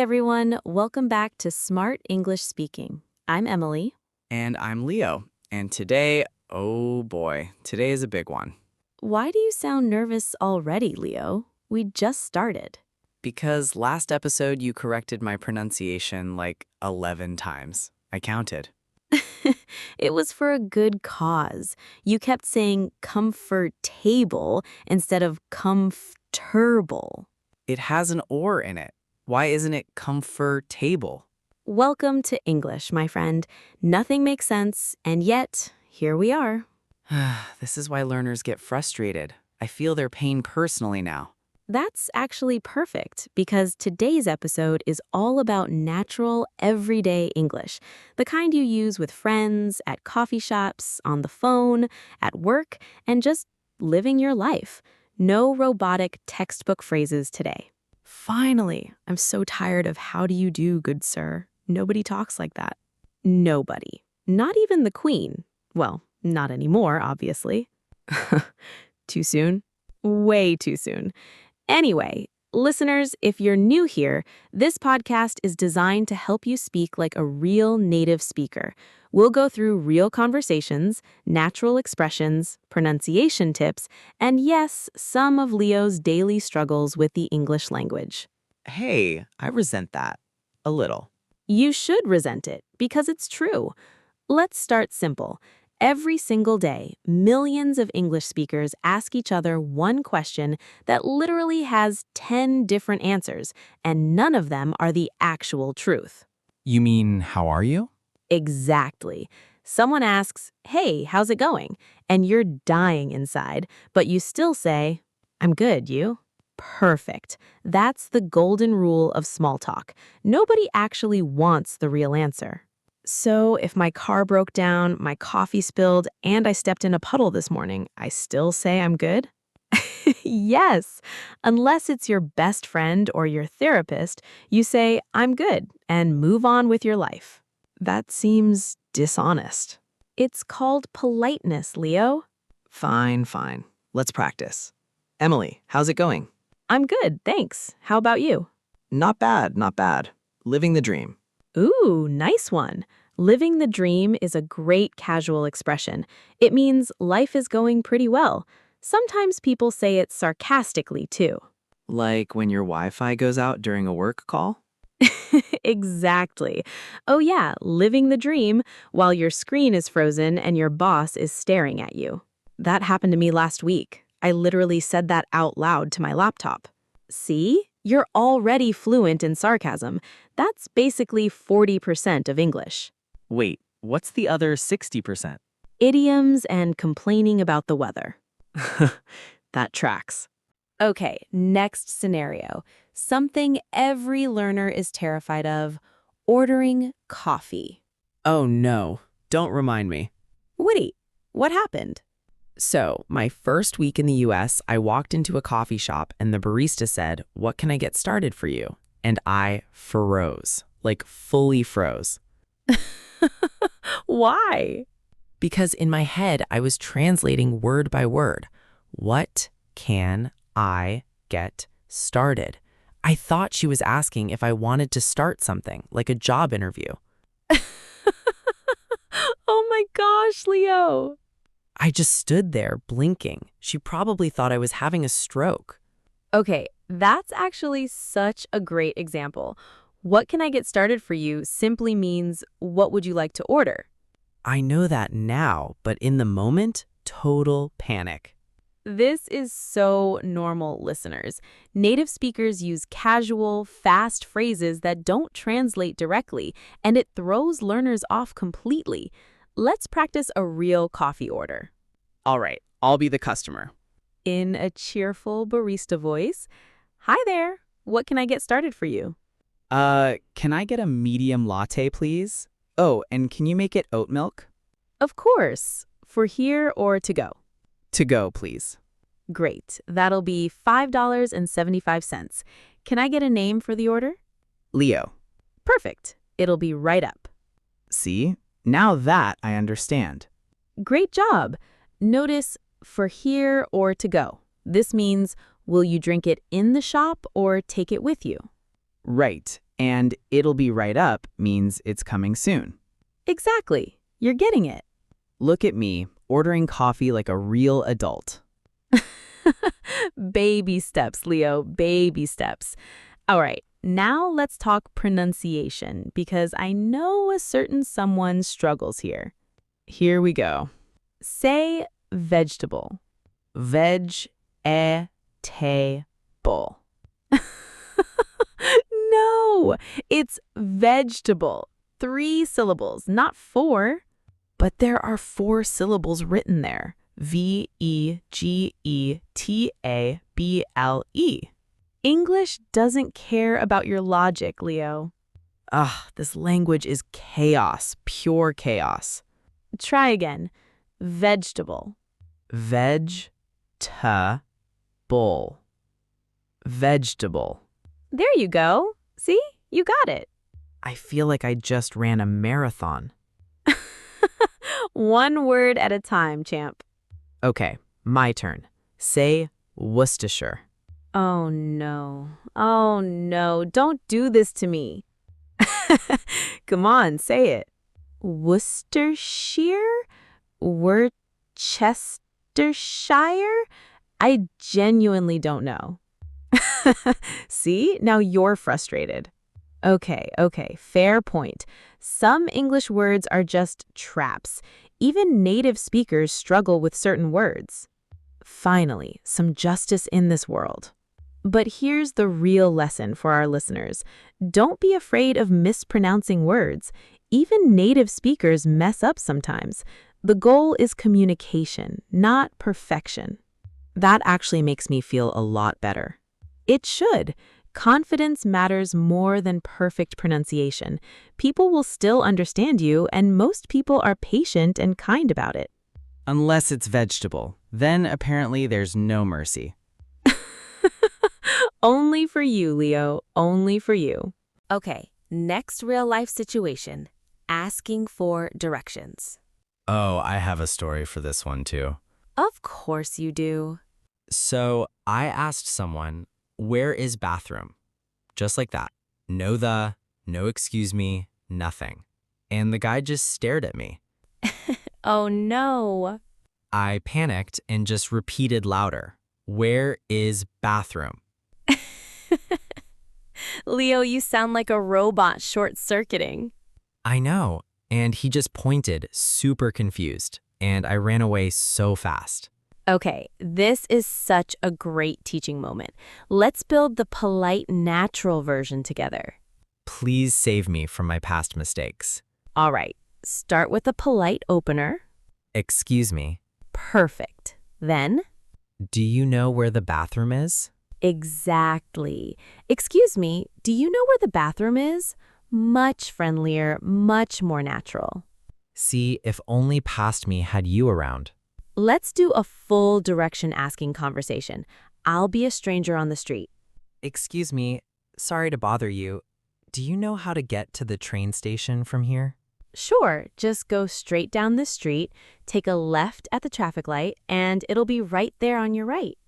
everyone, welcome back to Smart English Speaking. I'm Emily. And I'm Leo. And today, oh boy, today is a big one. Why do you sound nervous already, Leo? We just started. Because last episode you corrected my pronunciation like 11 times. I counted. It was for a good cause. You kept saying comfortable instead of comfortable. It has an or in it. Why isn't it comfortable? Welcome to English, my friend. Nothing makes sense, and yet, here we are. This is why learners get frustrated. I feel their pain personally now. That's actually perfect because today's episode is all about natural, everyday English, the kind you use with friends, at coffee shops, on the phone, at work, and just living your life. No robotic textbook phrases today. Finally, I'm so tired of how do you do, good sir. Nobody talks like that. Nobody. Not even the Queen. Well, not anymore, obviously. Too soon? Way too soon. Anyway, listeners, if you're new here, this podcast is designed to help you speak like a real native speaker. We'll go through real conversations, natural expressions, pronunciation tips, and yes, some of Leo's daily struggles with the English language. Hey, I resent that. A little. You should resent it because it's true. Let's start simple. Every single day, millions of English speakers ask each other one question that literally has 10 different answers, and none of them are the actual truth. You mean, how are you? Exactly. Someone asks, "Hey, how's it going?" And you're dying inside, but you still say, "I'm good, you?" Perfect. That's the golden rule of small talk. Nobody actually wants the real answer. So if my car broke down, my coffee spilled, and I stepped in a puddle this morning, I still say I'm good? Yes. Unless it's your best friend or your therapist, you say, "I'm good," and move on with your life. That seems dishonest. It's called politeness, Leo. Fine. Let's practice. Emily, how's it going? I'm good, thanks. How about you? Not bad. Living the dream. Ooh, nice one. Living the dream is a great casual expression. It means life is going pretty well. Sometimes people say it sarcastically, too. Like when your Wi-Fi goes out during a work call? Exactly. Oh yeah, living the dream while your screen is frozen and your boss is staring at you. That happened to me last week. I literally said that out loud to my laptop. See? You're already fluent in sarcasm. That's basically 40% of English. Wait, what's the other 60%? Idioms and complaining about the weather. That tracks. Okay, next scenario. Something every learner is terrified of: ordering coffee. Oh no, don't remind me. Wait, what happened? So, my first week in the US, I walked into a coffee shop and the barista said, "What can I get started for you?" And I froze, like fully froze. Why? Because in my head, I was translating word by word. What can I get started? I thought she was asking if I wanted to start something, like a job interview. Oh my gosh, Leo. I just stood there blinking. She probably thought I was having a stroke. Okay, that's actually such a great example. What can I get started for you simply means, what would you like to order? I know that now, but in the moment, total panic. This is so normal, listeners. Native speakers use casual, fast phrases that don't translate directly, and it throws learners off completely. Let's practice a real coffee order. All right, I'll be the customer. In a cheerful barista voice, "Hi there, what can I get started for you?" Can I get a medium latte, please? Oh, and can you make it oat milk? Of course, for here or to go. To go, please. Great, that'll be $5.75. Can I get a name for the order? Leo. Perfect, it'll be right up. See? Now that I understand. Great job. Notice for here or to go. This means, will you drink it in the shop or take it with you? Right. And it'll be right up means it's coming soon. Exactly. You're getting it. Look at me, ordering coffee like a real adult. Baby steps, Leo, baby steps. All right, now let's talk pronunciation because I know a certain someone struggles here. Here we go. Say vegetable. Veg-e-ta-ble. No, it's vegetable. 3 syllables, not 4. But there are 4 syllables written there. V-E-G-E-T-A-B-L-E. English doesn't care about your logic, Leo. This language is chaos, pure chaos. Try again. Vegetable. Veg-ta-bull. Vegetable. There you go. See? You got it. I feel like I just ran a marathon. One word at a time, champ. Okay, my turn. Say Worcestershire. Oh no. Oh no. Don't do this to me. Come on, say it. Worcestershire? Worcestershire? I genuinely don't know. See? Now you're frustrated. Okay, fair point. Some English words are just traps. Even native speakers struggle with certain words. Finally, some justice in this world. But here's the real lesson for our listeners. Don't be afraid of mispronouncing words. Even native speakers mess up sometimes. The goal is communication, not perfection. That actually makes me feel a lot better. It should. Confidence matters more than perfect pronunciation. People will still understand you, and most people are patient and kind about it. Unless it's vegetable. Then apparently there's no mercy. Only for you, Leo. Only for you. Okay, next real-life situation. Asking for directions. Oh, I have a story for this one too. Of course you do. So I asked someone, "Where is bathroom?" Just like that. No excuse me, nothing. And the guy just stared at me. Oh no. I panicked and just repeated louder, "Where is bathroom?" Leo, you sound like a robot short-circuiting. I know. And he just pointed, super confused. And I ran away so fast. Okay, this is such a great teaching moment. Let's build the polite, natural version together. Please save me from my past mistakes. All right, start with a polite opener. Excuse me. Perfect. Then? Do you know where the bathroom is? Exactly. Excuse me, do you know where the bathroom is? Much friendlier, much more natural. See, if only past me had you around. Let's do a full direction asking conversation. I'll be a stranger on the street. Excuse me, sorry to bother you. Do you know how to get to the train station from here? Sure, just go straight down the street, take a left at the traffic light, and it'll be right there on your right.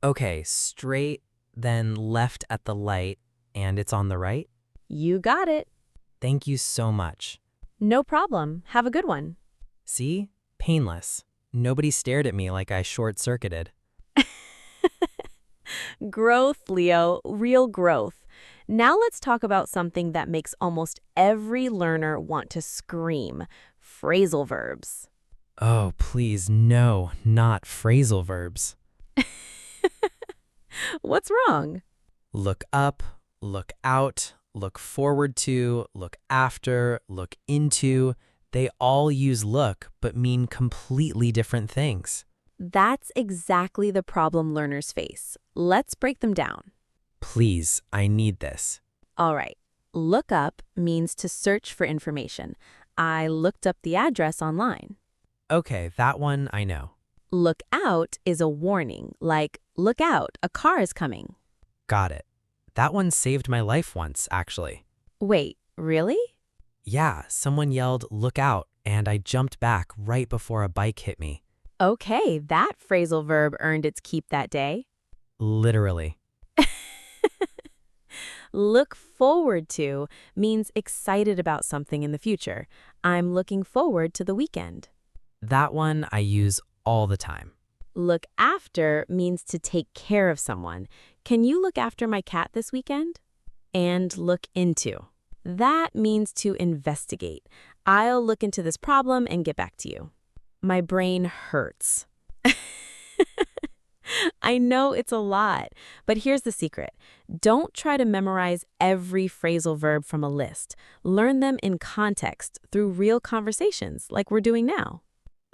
Okay, straight, then left at the light, and it's on the right? You got it. Thank you so much. No problem. Have a good one. See? Painless. Nobody stared at me like I short-circuited. Growth, Leo, real growth. Now let's talk about something that makes almost every learner want to scream, phrasal verbs. Oh, please, no, not phrasal verbs. What's wrong? Look up, look out, look forward to, look after, look into. They all use look, but mean completely different things. That's exactly the problem learners face. Let's break them down. Please, I need this. All right. Look up means to search for information. I looked up the address online. Okay, that one I know. Look out is a warning, like, look out, a car is coming. Got it. That one saved my life once, actually. Wait, really? Yeah, someone yelled, "Look out," and I jumped back right before a bike hit me. Okay, that phrasal verb earned its keep that day. Literally. Look forward to means excited about something in the future. I'm looking forward to the weekend. That one I use all the time. Look after means to take care of someone. Can you look after my cat this weekend? And look into. That means to investigate. I'll look into this problem and get back to you. My brain hurts. I know it's a lot, but here's the secret. Don't try to memorize every phrasal verb from a list. Learn them in context through real conversations like we're doing now.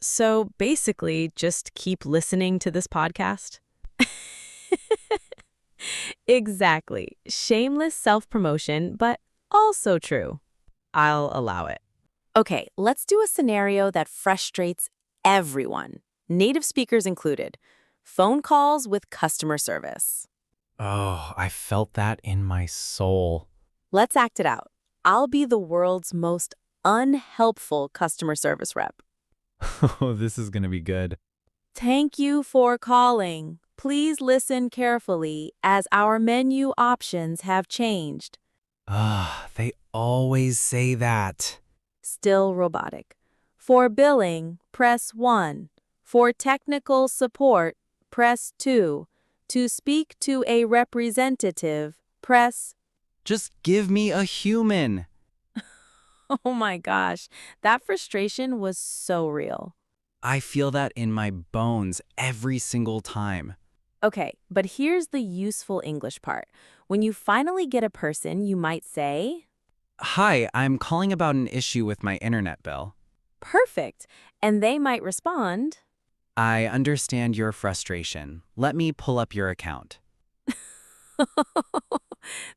So basically, just keep listening to this podcast. Exactly. Shameless self-promotion, but also true. I'll allow it. Okay, let's do a scenario that frustrates everyone, native speakers included. Phone calls with customer service. Oh, I felt that in my soul. Let's act it out. I'll be the world's most unhelpful customer service rep. Oh, this is going to be good. Thank you for calling. Please listen carefully as our menu options have changed. They always say that. Still robotic. For billing, press 1. For technical support, press 2. To speak to a representative, press... Just give me a human. Oh my gosh, that frustration was so real. I feel that in my bones every single time. Okay, but here's the useful English part. When you finally get a person, you might say, Hi, I'm calling about an issue with my internet bill. perfect. And they might respond, I understand your frustration. Let me pull up your account.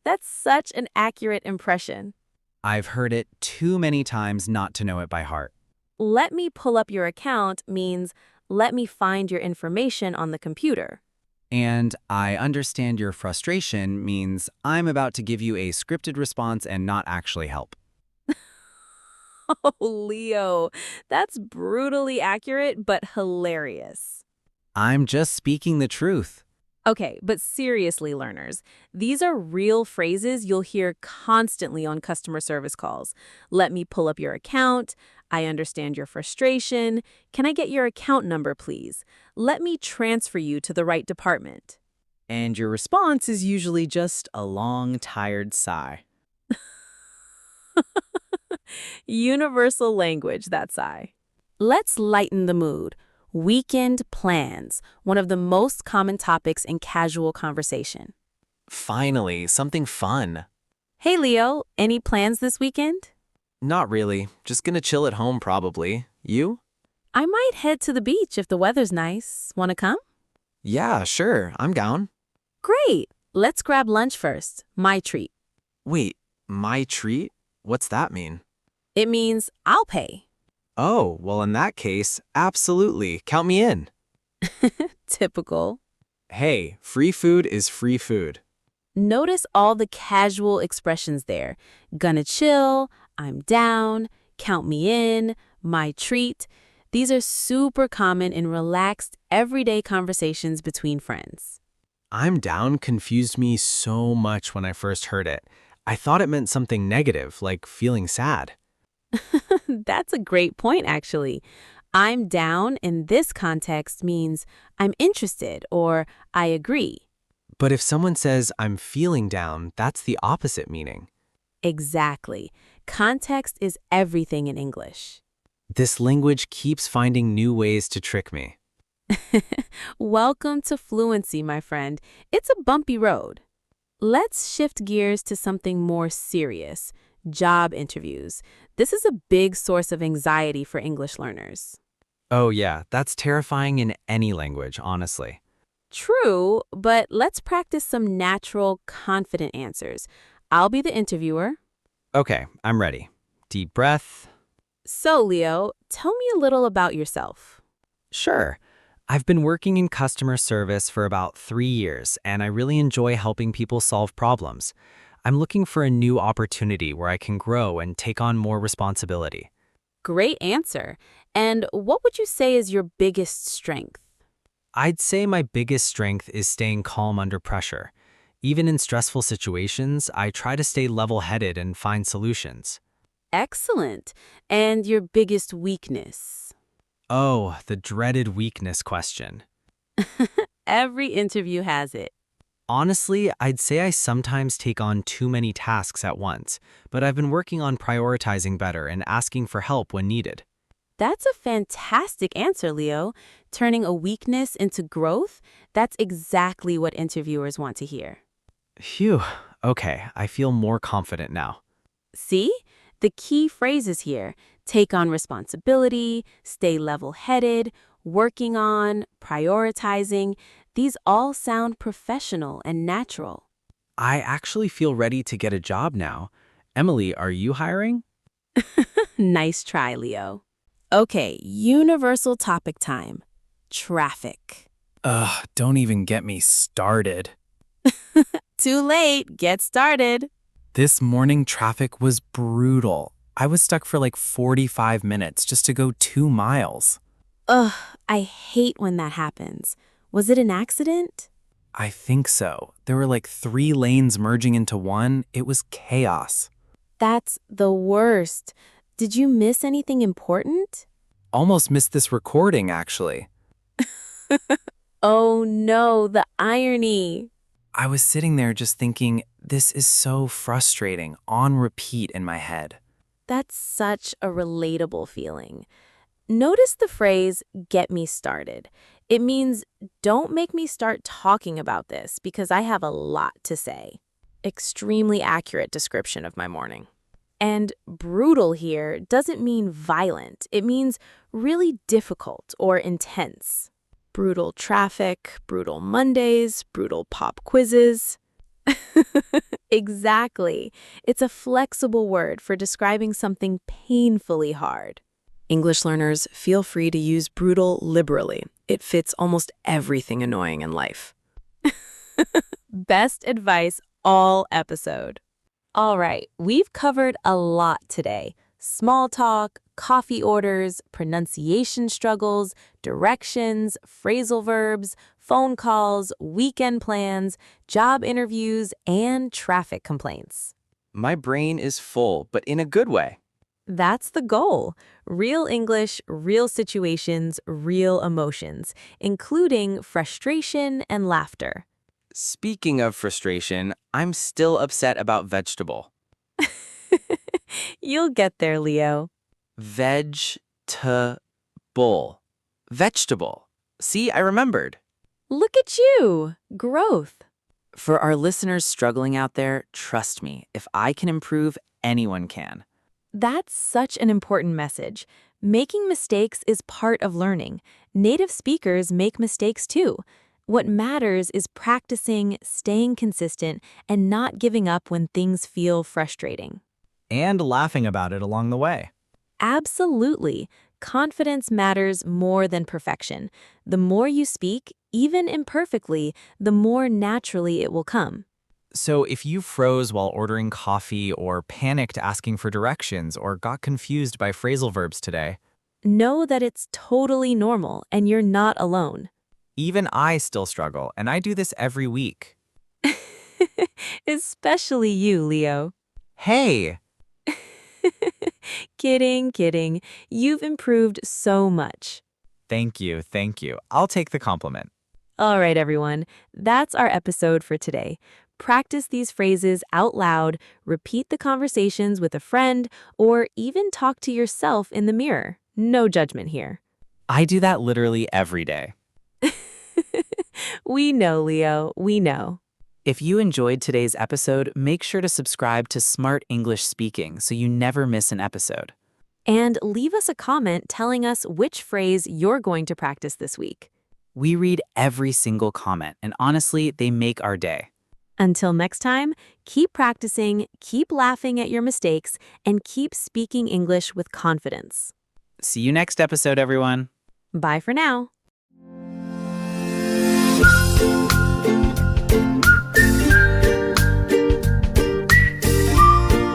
that's such an accurate impression. I've heard it too many times not to know it by heart. Let me pull up your account means let me find your information on the computer. And I understand your frustration means I'm about to give you a scripted response and not actually help. Oh, Leo, that's brutally accurate but hilarious. I'm just speaking the truth. Okay, but seriously, learners, these are real phrases you'll hear constantly on customer service calls. Let me pull up your account. I understand your frustration. Can I get your account number, please? Let me transfer you to the right department. And your response is usually just a long, tired sigh. Universal language, that sigh. Let's lighten the mood. Weekend plans, one of the most common topics in casual conversation. Finally, something fun. Hey, Leo, any plans this weekend? Not really. Just gonna chill at home probably. You? I might head to the beach if the weather's nice. Want to come? Yeah, sure. I'm down. Great. Let's grab lunch first. My treat. Wait, my treat? What's that mean? It means I'll pay. Oh, well in that case, absolutely. Count me in. Typical. Hey, free food is free food. Notice all the casual expressions there. Gonna chill, I'm down, count me in, my treat. These are super common in relaxed, everyday conversations between friends. I'm down confused me so much when I first heard it. I thought it meant something negative, like feeling sad. That's a great point, actually. I'm down in this context means I'm interested or I agree. But if someone says I'm feeling down, that's the opposite meaning. Exactly. Context is everything in English. This language keeps finding new ways to trick me. Welcome to fluency, my friend. It's a bumpy road. Let's shift gears to something more serious. Job interviews. This is a big source of anxiety for English learners. Oh yeah, that's terrifying in any language, honestly. True, but let's practice some natural, confident answers. I'll be the interviewer. Okay, I'm ready. Deep breath. So, Leo, tell me a little about yourself. Sure. I've been working in customer service for about 3 years, and I really enjoy helping people solve problems. I'm looking for a new opportunity where I can grow and take on more responsibility. Great answer. And what would you say is your biggest strength? I'd say my biggest strength is staying calm under pressure. Even in stressful situations, I try to stay level-headed and find solutions. Excellent. And your biggest weakness? Oh, the dreaded weakness question. Every interview has it. Honestly, I'd say I sometimes take on too many tasks at once, but I've been working on prioritizing better and asking for help when needed. That's a fantastic answer, Leo. Turning a weakness into growth, that's exactly what interviewers want to hear. Phew, okay, I feel more confident now. See? The key phrases here: take on responsibility, stay level-headed, working on, prioritizing. These all sound professional and natural. I actually feel ready to get a job now. Emily, are you hiring? Nice try, Leo. Okay, universal topic time. Traffic. Ugh, don't even get me started. Too late. Get started. This morning traffic was brutal. I was stuck for like 45 minutes just to go 2 miles. Ugh, I hate when that happens. Was it an accident? I think so. There were like 3 lanes merging into one. It was chaos. That's the worst. Did you miss anything important? Almost missed this recording, actually. Oh no, the irony. I was sitting there just thinking, this is so frustrating, on repeat in my head. That's such a relatable feeling. Notice the phrase, get me started. It means, don't make me start talking about this because I have a lot to say. Extremely accurate description of my morning. And brutal here doesn't mean violent. It means really difficult or intense. Brutal traffic, brutal Mondays, brutal pop quizzes. Exactly. It's a flexible word for describing something painfully hard. English learners, feel free to use brutal liberally. It fits almost everything annoying in life. Best advice all episode. All right, we've covered a lot today. Small talk, coffee orders, pronunciation struggles, directions, phrasal verbs, phone calls, weekend plans, job interviews, and traffic complaints. My brain is full, but in a good way. That's the goal. Real English, real situations, real emotions, including frustration and laughter. Speaking of frustration, I'm still upset about vegetable. You'll get there, Leo. Vegetable. Vegetable. See, I remembered. Look at you. Growth. For our listeners struggling out there, trust me, if I can improve, anyone can. That's such an important message. Making mistakes is part of learning. Native speakers make mistakes too. What matters is practicing, staying consistent, and not giving up when things feel frustrating. And laughing about it along the way. Absolutely. Confidence matters more than perfection. The more you speak, even imperfectly, the more naturally it will come. So if you froze while ordering coffee or panicked asking for directions or got confused by phrasal verbs today, Know that it's totally normal and you're not alone. even I still struggle, and I do this every week. Especially you, Leo. Hey! Kidding. You've improved so much. Thank you. I'll take the compliment. All right, everyone. That's our episode for today. Practice these phrases out loud, repeat the conversations with a friend, or even talk to yourself in the mirror. No judgment here. I do that literally every day. We know, Leo. We know. If you enjoyed today's episode, make sure to subscribe to Smart English Speaking so you never miss an episode. And leave us a comment telling us which phrase you're going to practice this week. We read every single comment, and honestly, they make our day. Until next time, keep practicing, keep laughing at your mistakes, and keep speaking English with confidence. See you next episode, everyone. Bye for now.